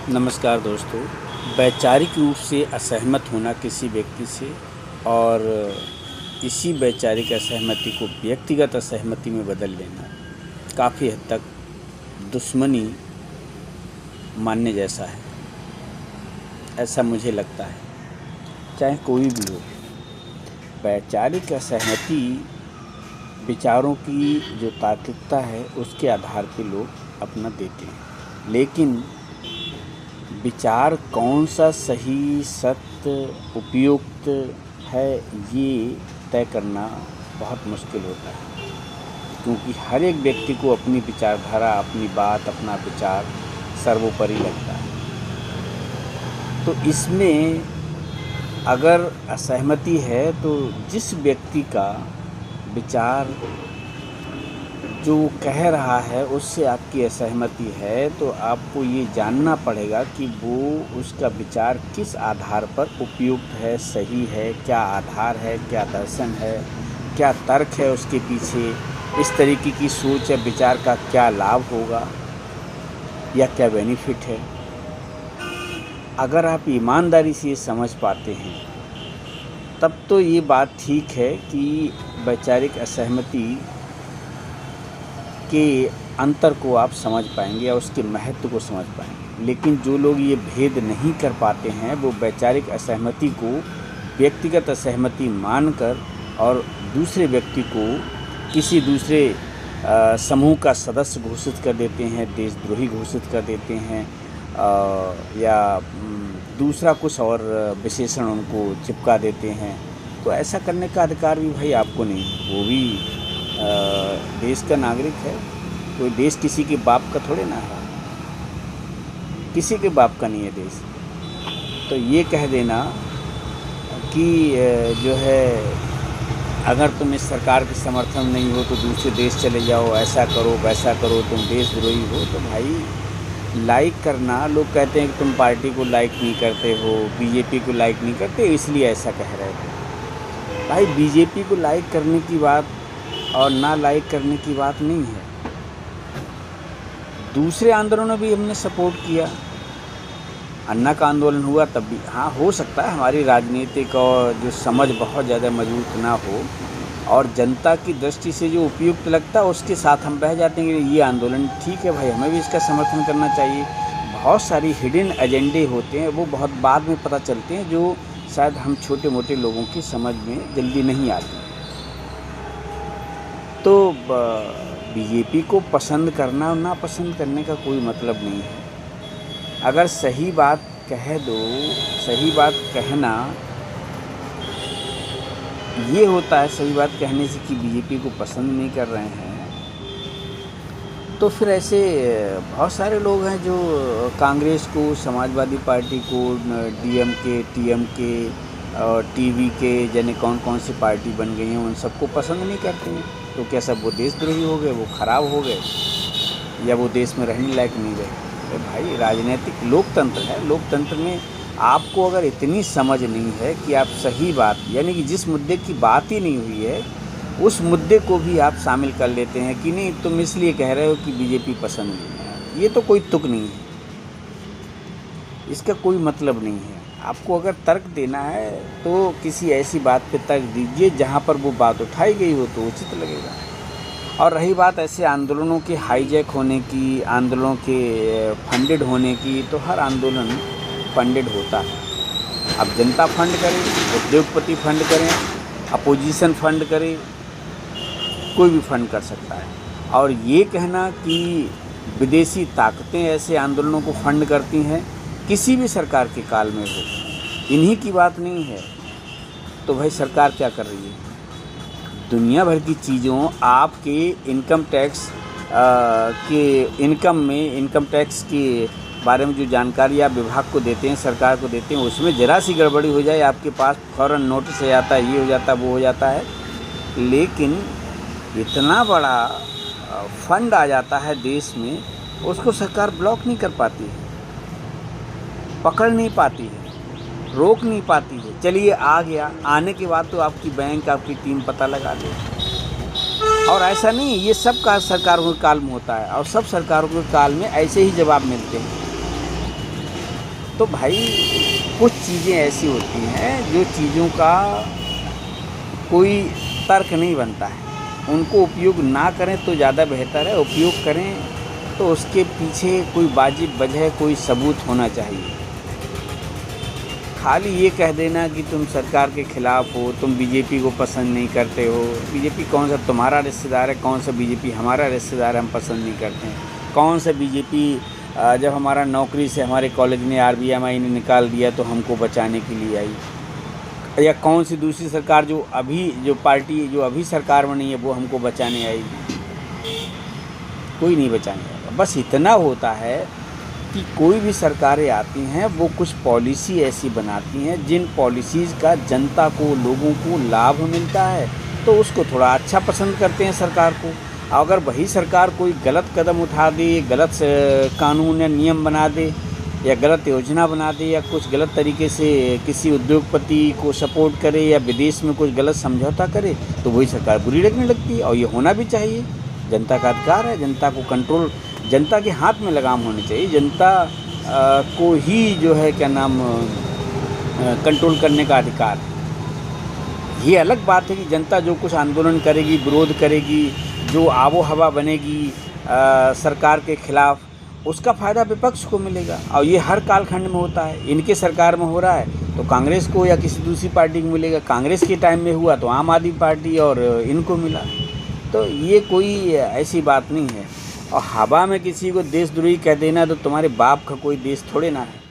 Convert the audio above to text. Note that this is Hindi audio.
नमस्कार दोस्तों। वैचारिक रूप से असहमत होना किसी व्यक्ति से और इसी वैचारिक असहमति को व्यक्तिगत असहमति में बदल लेना काफ़ी हद तक दुश्मनी मानने जैसा है, ऐसा मुझे लगता है। चाहे कोई भी हो, वैचारिक असहमति विचारों की जो तार्किकता है उसके आधार पे लोग अपना देते हैं, लेकिन विचार कौन सा सही, सत्य, उपयुक्त है ये तय करना बहुत मुश्किल होता है, क्योंकि हर एक व्यक्ति को अपनी विचारधारा, अपनी बात, अपना विचार सर्वोपरि लगता है। तो इसमें अगर असहमति है तो जिस व्यक्ति का विचार जो कह रहा है उससे आपकी असहमति है, तो आपको ये जानना पड़ेगा कि वो उसका विचार किस आधार पर उपयुक्त है, सही है, क्या आधार है, क्या दर्शन है, क्या तर्क है उसके पीछे, इस तरीके की सोच या विचार का क्या लाभ होगा या क्या बेनिफिट है। अगर आप ईमानदारी से ये समझ पाते हैं तब तो ये बात ठीक है कि वैचारिक असहमति के अंतर को आप समझ पाएंगे या उसके महत्व को समझ पाएंगे। लेकिन जो लोग ये भेद नहीं कर पाते हैं, वो वैचारिक असहमति को व्यक्तिगत असहमति मानकर और दूसरे व्यक्ति को किसी दूसरे समूह का सदस्य घोषित कर देते हैं, देशद्रोही घोषित कर देते हैं, या दूसरा कुछ और विशेषण उनको चिपका देते हैं। तो ऐसा करने का अधिकार भी भाई आपको नहीं, वो भी देश का नागरिक है। कोई देश किसी के बाप का थोड़े ना है, किसी के बाप का नहीं है देश। तो ये कह देना कि जो है अगर तुम इस सरकार के समर्थन नहीं हो तो दूसरे देश चले जाओ, ऐसा करो वैसा करो, तुम देशद्रोही हो। तो भाई लाइक करना, लोग कहते हैं कि तुम पार्टी को लाइक नहीं करते हो, बीजेपी को लाइक नहीं करते, इसलिए ऐसा कह रहे थे। भाई बीजेपी को लाइक करने की बात और ना लाइक करने की बात नहीं है। दूसरे आंदोलनों भी हमने सपोर्ट किया, अन्ना का आंदोलन हुआ तब भी। हाँ, हो सकता है हमारी राजनीतिक और जो समझ बहुत ज़्यादा मजबूत ना हो और जनता की दृष्टि से जो उपयुक्त लगता है उसके साथ हम बह जाते हैं कि ये आंदोलन ठीक है भाई, हमें भी इसका समर्थन करना चाहिए। बहुत सारी हिडन एजेंडे होते हैं, वो बहुत बाद में पता चलते हैं, जो शायद हम छोटे मोटे लोगों की समझ में जल्दी नहीं आते। तो बीजेपी को पसंद करना और ना पसंद करने का कोई मतलब नहीं है। अगर सही बात कह दो, सही बात कहना ये होता है, सही बात कहने से कि बीजेपी को पसंद नहीं कर रहे हैं, तो फिर ऐसे बहुत सारे लोग हैं जो कांग्रेस को, समाजवादी पार्टी को, डीएमके, टीएमके और टीवी के जाने कौन कौन सी पार्टी बन गई हैं, उन सबको पसंद नहीं करते हैं। तो क्या सब वो देशद्रोही हो गए, वो ख़राब हो गए, या वो देश में रहने लायक नहीं रहे? तो भाई राजनीतिक लोकतंत्र है, लोकतंत्र में आपको अगर इतनी समझ नहीं है कि आप सही बात, यानी कि जिस मुद्दे की बात ही नहीं हुई है उस मुद्दे को भी आप शामिल कर लेते हैं कि नहीं तुम इसलिए कह रहे हो कि बीजेपी पसंद नहीं है, ये तो कोई तुक नहीं है, इसका कोई मतलब नहीं है। आपको अगर तर्क देना है तो किसी ऐसी बात पे तर्क दीजिए जहाँ पर वो बात उठाई गई हो तो उचित लगेगा। और रही बात ऐसे आंदोलनों के हाईजैक होने की, आंदोलनों के फंडेड होने की, तो हर आंदोलन फंडेड होता है। अब जनता फंड करे, उद्योगपति फंड करें, अपोजिशन फंड करे, कोई भी फंड कर सकता है। और ये कहना कि विदेशी ताकतें ऐसे आंदोलनों को फंड करती हैं, किसी भी सरकार के काल में हो, इन्हीं की बात नहीं है। तो भाई सरकार क्या कर रही है? दुनिया भर की चीज़ों आपके इनकम टैक्स के इनकम टैक्स के बारे में जो जानकारी आप विभाग को देते हैं, सरकार को देते हैं, उसमें ज़रा सी गड़बड़ी हो जाए आपके पास फ़ौरन नोटिस आ जाता है, ये हो जाता है, वो हो जाता है। लेकिन इतना बड़ा फंड आ जाता है देश में, उसको सरकार ब्लॉक नहीं कर पाती है, पकड़ नहीं पाती है, रोक नहीं पाती है। चलिए आ गया, आने के बाद तो आपकी बैंक, आपकी टीम पता लगा ले। और ऐसा नहीं, ये सब का सरकारों के काल में होता है और सब सरकारों के काल में ऐसे ही जवाब मिलते हैं। तो भाई कुछ चीज़ें ऐसी होती हैं जो चीज़ों का कोई तर्क नहीं बनता है, उनको उपयोग ना करें तो ज़्यादा बेहतर है, उपयोग करें तो उसके पीछे कोई वाजिब वजह, कोई सबूत होना चाहिए। खाली ये कह देना कि तुम सरकार के ख़िलाफ़ हो, तुम बीजेपी को पसंद नहीं करते हो, बीजेपी कौन सा तुम्हारा रिश्तेदार है, कौन सा बीजेपी हमारा रिश्तेदार है, हम पसंद नहीं करते हैं। कौन सा बीजेपी जब हमारा नौकरी से हमारे कॉलेज ने आरबीआई ने निकाल दिया तो हमको बचाने के लिए आई, या कौन सी दूसरी सरकार जो पार्टी जो अभी सरकार बनी है वो हमको बचाने आएगी। कोई नहीं बचाने आएगा। बस इतना होता है कि कोई भी सरकारें आती हैं वो कुछ पॉलिसी ऐसी बनाती हैं जिन पॉलिसीज़ का जनता को, लोगों को लाभ मिलता है, तो उसको थोड़ा अच्छा पसंद करते हैं सरकार को। अगर वही सरकार कोई गलत कदम उठा दे, गलत कानून या नियम बना दे, या गलत योजना बना दे, या कुछ गलत तरीके से किसी उद्योगपति को सपोर्ट करे, या विदेश में कुछ गलत समझौता करे, तो वही सरकार बुरी लगने लगती है। और ये होना भी चाहिए, जनता का अधिकार है, जनता को कंट्रोल, जनता के हाथ में लगाम होनी चाहिए, जनता को ही जो है क्या नाम कंट्रोल करने का अधिकार है। ये अलग बात है कि जनता जो कुछ आंदोलन करेगी, विरोध करेगी, जो आबो हवा बनेगी सरकार के ख़िलाफ़, उसका फ़ायदा विपक्ष को मिलेगा। और ये हर कालखंड में होता है। इनके सरकार में हो रहा है तो कांग्रेस को या किसी दूसरी पार्टी को मिलेगा, कांग्रेस के टाइम में हुआ तो आम आदमी पार्टी और इनको मिला। तो ये कोई ऐसी बात नहीं है। और हवा में किसी को देशद्रोही कह देना तो तुम्हारे बाप का कोई देश थोड़े ना है।